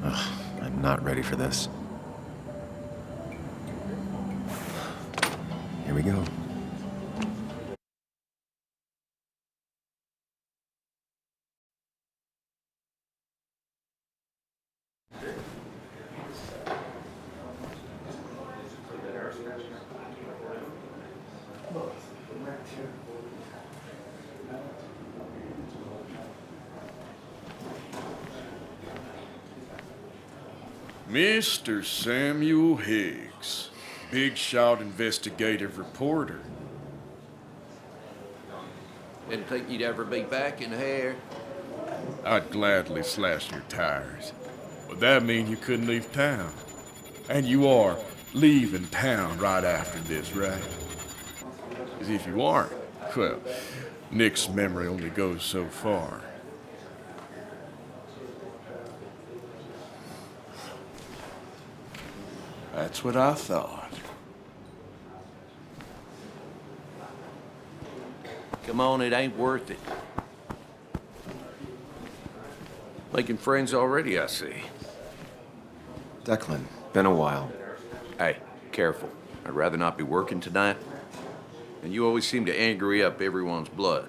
Ugh, I'm not ready for this. Here we go. Mr. Samuel Higgs, big shot investigative reporter. Didn't think you'd ever be back in here. I'd gladly slash your tires. Would that mean you couldn't leave town? And you are leaving town right after this, right? As if you aren't. Well, Nick's memory only goes so far. That's what I thought. Come on, it ain't worth it. Making friends already, I see. Declan, been a while. Hey, careful. I'd rather not be working tonight. And you always seem to angry up everyone's blood.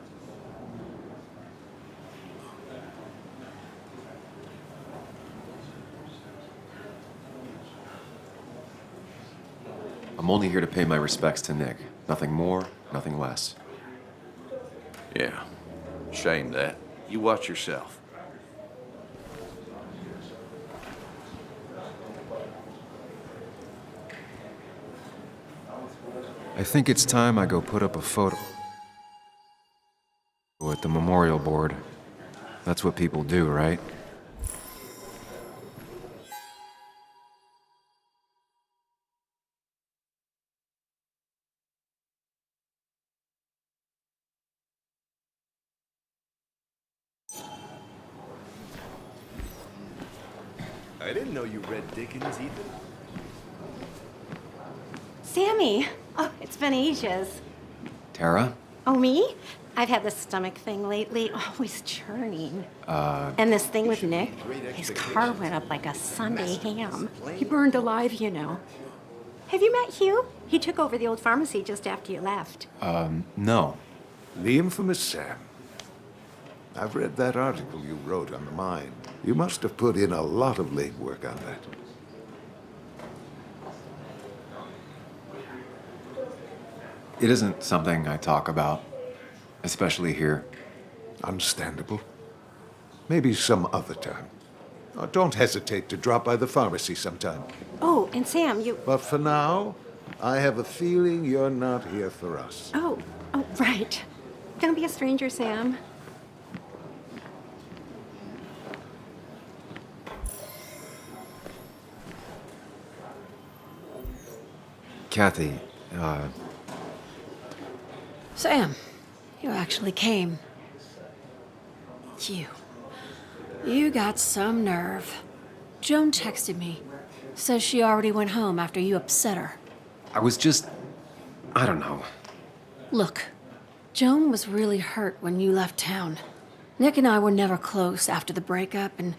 I'm only here to pay my respects to Nick. Nothing more, nothing less. Yeah, shame that. You watch yourself. I think it's time I go put up a photo at the memorial board. That's what people do, right? I didn't know you read Dickens either. Sammy! Oh, it's been ages. Tara? Oh, me? I've had this stomach thing lately, always churning. And this thing with Nick, his car went up like a Sunday ham. He burned alive, you know. Have you met Hugh? He took over the old pharmacy just after you left. No. The infamous Sam. I've read that article you wrote on the mine. You must have put in a lot of legwork on that. It isn't something I talk about, especially here. Understandable. Maybe some other time. Oh, don't hesitate to drop by the pharmacy sometime. Oh, and Sam, you... But for now, I have a feeling you're not here for us. Oh, right. Don't be a stranger, Sam. Kathy, Sam, you actually came. You got some nerve. Joan texted me. Says she already went home after you upset her. I was just... I don't know. Look, Joan was really hurt when you left town. Nick and I were never close after the breakup, and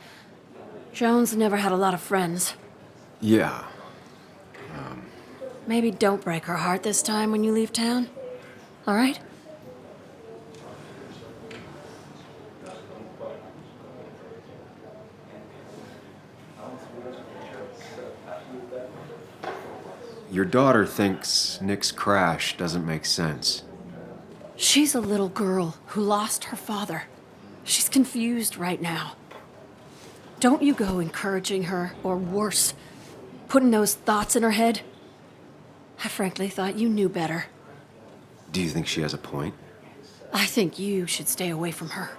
Joan's never had a lot of friends. Yeah. Maybe don't break her heart this time when you leave town. All right? Your daughter thinks Nick's crash doesn't make sense. She's a little girl who lost her father. She's confused right now. Don't you go encouraging her, or worse, putting those thoughts in her head. I frankly thought you knew better. Do you think she has a point? I think you should stay away from her.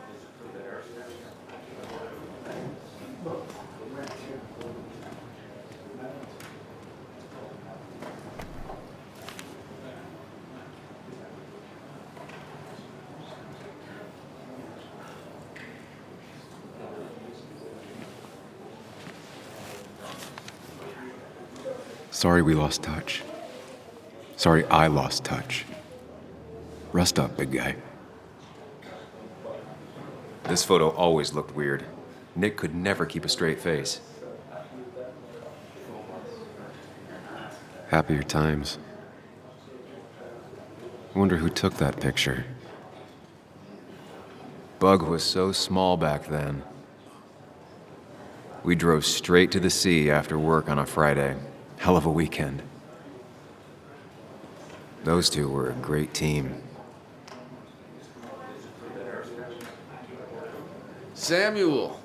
Sorry we lost touch. Sorry I lost touch. Rest up, big guy. This photo always looked weird. Nick could never keep a straight face. Happier times. I wonder who took that picture. Bug was so small back then. We drove straight to the sea after work on a Friday. Hell of a weekend. Those two were a great team. Samuel,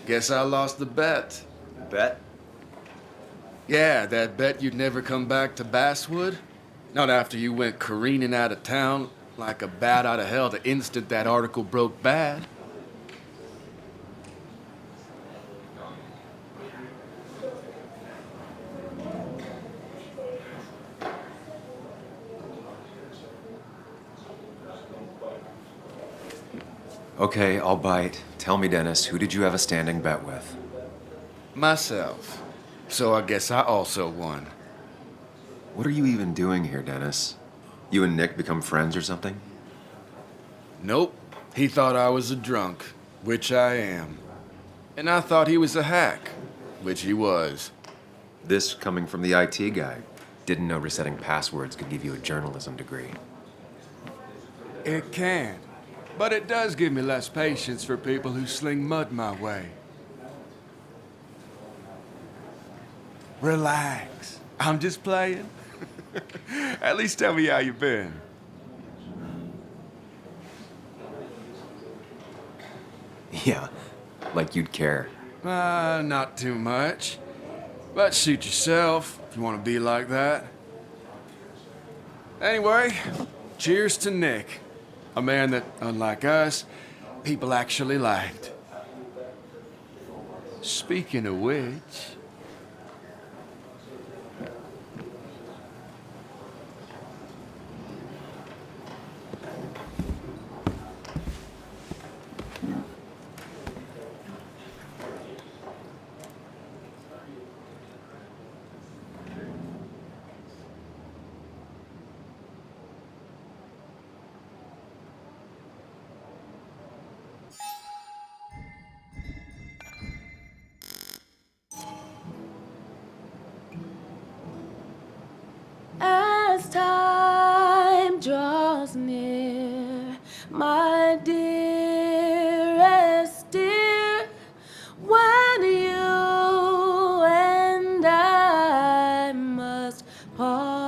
guess I lost the bet. Bet? Yeah, that bet you'd never come back to Basswood? Not after you went careening out of town like a bat out of hell the instant that article broke bad. Okay, I'll bite. Tell me, Dennis, who did you have a standing bet with? Myself. So I guess I also won. What are you even doing here, Dennis? You and Nick become friends or something? Nope. He thought I was a drunk, which I am. And I thought he was a hack, which he was. This coming from the IT guy. Didn't know resetting passwords could give you a journalism degree. It can. But it does give me less patience for people who sling mud my way. Relax. I'm just playing. At least tell me how you been. Yeah, like you'd care. Not too much. But suit yourself if you want to be like that. Anyway, cheers to Nick. A man that, unlike us, people actually liked. Speaking of which... As time draws near, my dearest dear, when you and I must part,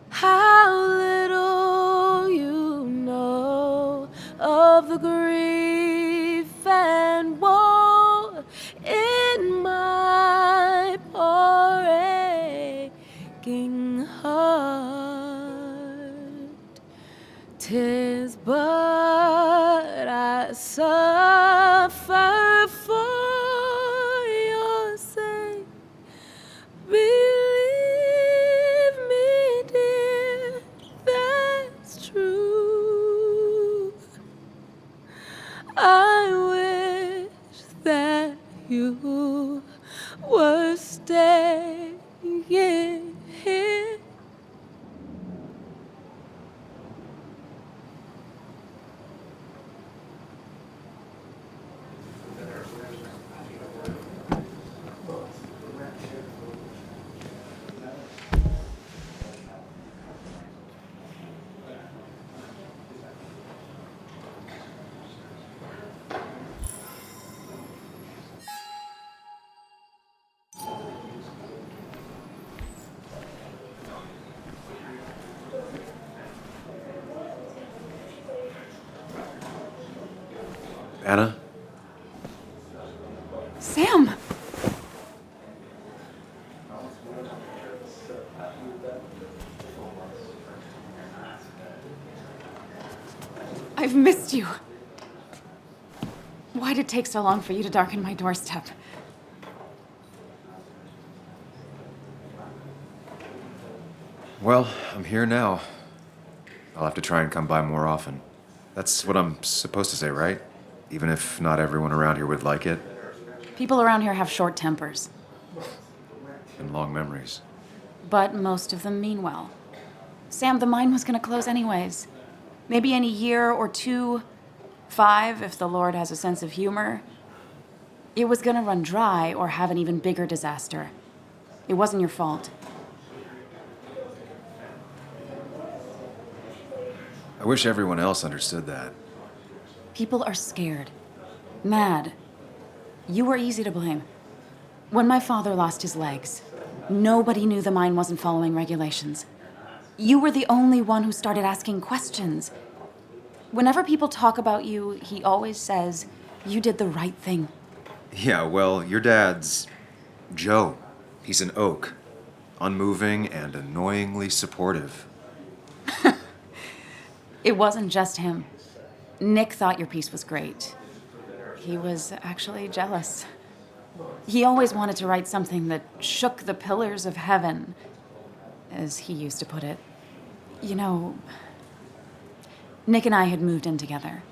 how little you know of the grief and woe in my poor aching heart. 'Tis but I suffer for your sake. Believe me, dear, that's true. I wish that you were staying here. Anna? Sam! I've missed you. Why'd it take so long for you to darken my doorstep? Well, I'm here now. I'll have to try and come by more often. That's what I'm supposed to say, right? Even if not everyone around here would like it. People around here have short tempers, And long memories. but most of them mean well. Sam, the mine was gonna close anyways. Maybe in a year or 2, 5, if the Lord has a sense of humor. It was gonna run dry or have an even bigger disaster. It wasn't your fault. I wish everyone else understood that. People are scared. Mad. You were easy to blame. When my father lost his legs, nobody knew the mine wasn't following regulations. You were the only one who started asking questions. Whenever people talk about you, he always says, you did the right thing. Yeah, well, your dad's Joe. He's an oak. Unmoving and annoyingly supportive. It wasn't just him. Nick thought your piece was great. He was actually jealous. He always wanted to write something that shook the pillars of heaven, as he used to put it. You know, Nick and I had moved in together.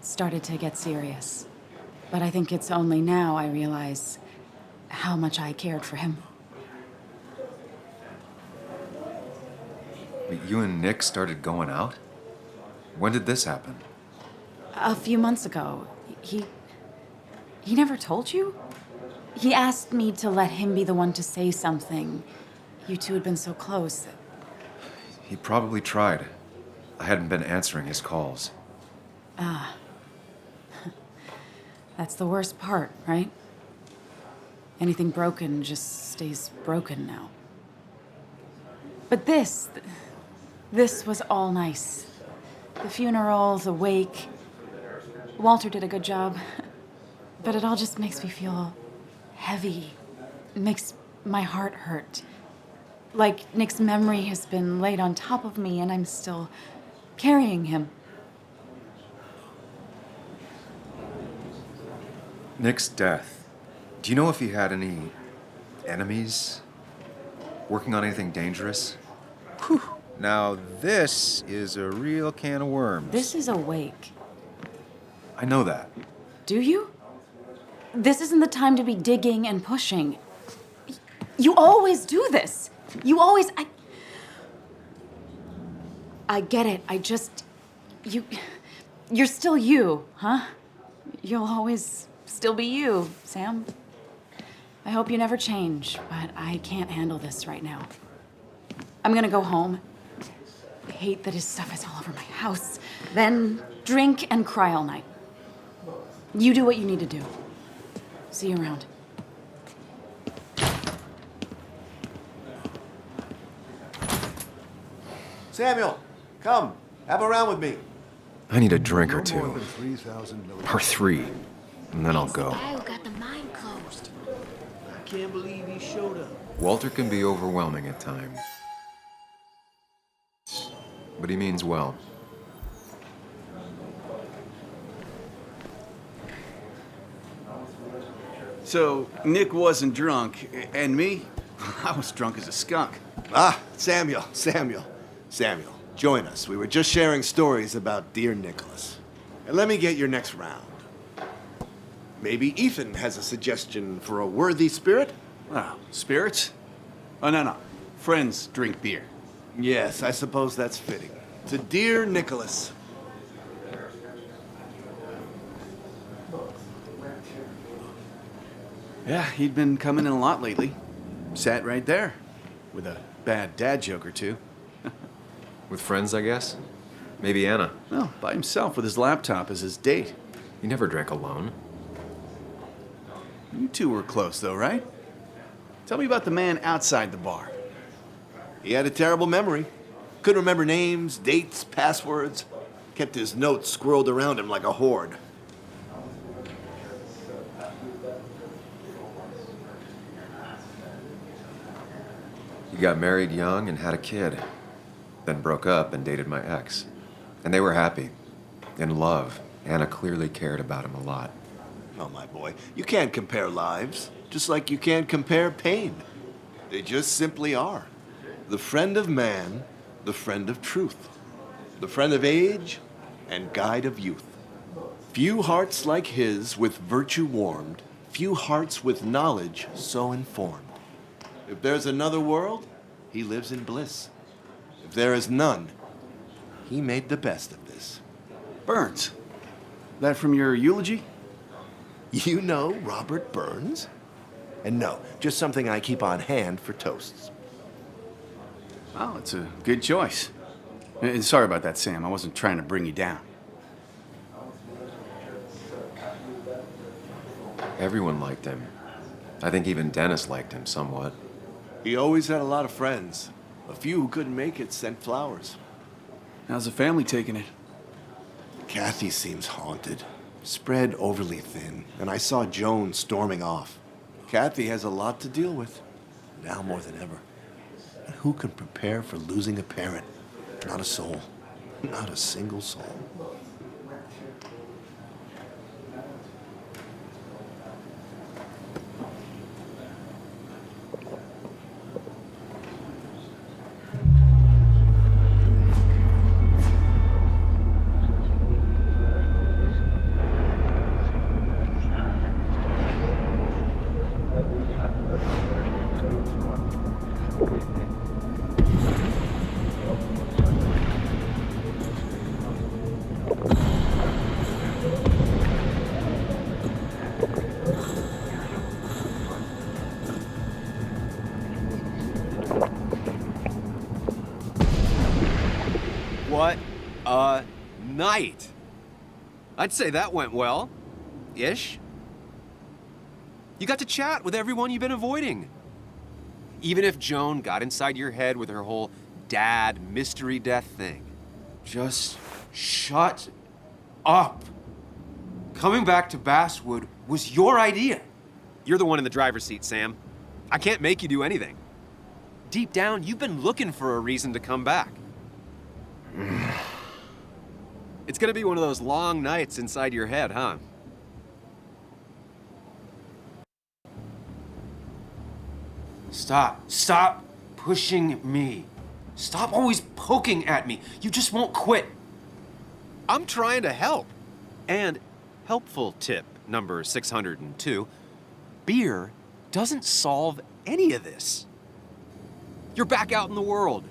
Started to get serious. But I think it's only now I realize how much I cared for him. You and Nick started going out? When did this happen? A few months ago. He never told you? He asked me to let him be the one to say something. You two had been so close. He probably tried. I hadn't been answering his calls. That's the worst part, right? Anything broken just stays broken now. But this was all nice. The funeral, the wake. Walter did a good job. But it all just makes me feel heavy. It makes my heart hurt. Like Nick's memory has been laid on top of me and I'm still carrying him. Nick's death. Do you know if he had any enemies? Working on anything dangerous? Whew. Now this is a real can of worms. This is a wake. I know that. Do you? This isn't the time to be digging and pushing. You always do this. You always... I get it. You're still you, huh? You'll always still be you, Sam. I hope you never change, but I can't handle this right now. I'm gonna go home. I hate that his stuff is all over my house. Then drink and cry all night. You do what you need to do. See you around. Samuel, come. Have a round with me. I need a drink or No more two. than 3,000 milligrams. Or 3. And then I'll go. Guy who got the mine closed. I can't believe he showed up. Walter can be overwhelming at times. But he means well. So, Nick wasn't drunk, and me? I was drunk as a skunk. Ah, Samuel, join us. We were just sharing stories about dear Nicholas. And let me get your next round. Maybe Ethan has a suggestion for a worthy spirit? Oh, spirits? Oh, no. Friends drink beer. Yes, I suppose that's fitting. To dear Nicholas. Yeah, he'd been coming in a lot lately. Sat right there, with a bad dad joke or two. With friends, I guess? Maybe Anna. Well, by himself with his laptop as his date. He never drank alone. You two were close, though, right? Tell me about the man outside the bar. He had a terrible memory. Couldn't remember names, dates, passwords. Kept his notes squirreled around him like a hoard. He got married young and had a kid. Then broke up and dated my ex. And they were happy. In love. Anna clearly cared about him a lot. Oh, my boy, you can't compare lives, just like you can't compare pain. They just simply are. The friend of man, the friend of truth. The friend of age, and guide of youth. Few hearts like his with virtue warmed, few hearts with knowledge so informed. If there's another world, he lives in bliss. If there is none, he made the best of this. Burns. That from your eulogy? You know Robert Burns? And no, just something I keep on hand for toasts. Well, it's a good choice. Sorry about that, Sam. I wasn't trying to bring you down. Everyone liked him. I think even Dennis liked him somewhat. He always had a lot of friends. A few who couldn't make it sent flowers. How's the family taking it? Kathy seems haunted. Spread overly thin, and I saw Joan storming off. Kathy has a lot to deal with, now more than ever. And who can prepare for losing a parent? Not a soul. Not a single soul. What a night! I'd say that went well. Ish. You got to chat with everyone you've been avoiding. Even if Joan got inside your head with her whole dad mystery death thing. Just shut up. Coming back to Basswood was your idea. You're the one in the driver's seat, Sam. I can't make you do anything. Deep down, you've been looking for a reason to come back. It's gonna be one of those long nights inside your head, huh? Stop pushing me. Stop always poking at me. You just won't quit. I'm trying to help. And helpful tip number 602, beer doesn't solve any of this. You're back out in the world.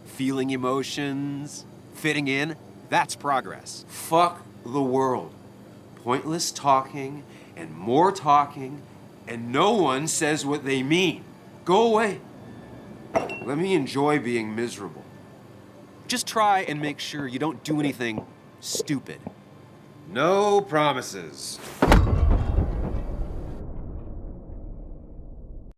Feeling emotions, fitting in, that's progress. Fuck the world. Pointless talking and more talking, and no one says what they mean. Go away. Let me enjoy being miserable. Just try and make sure you don't do anything stupid. No promises.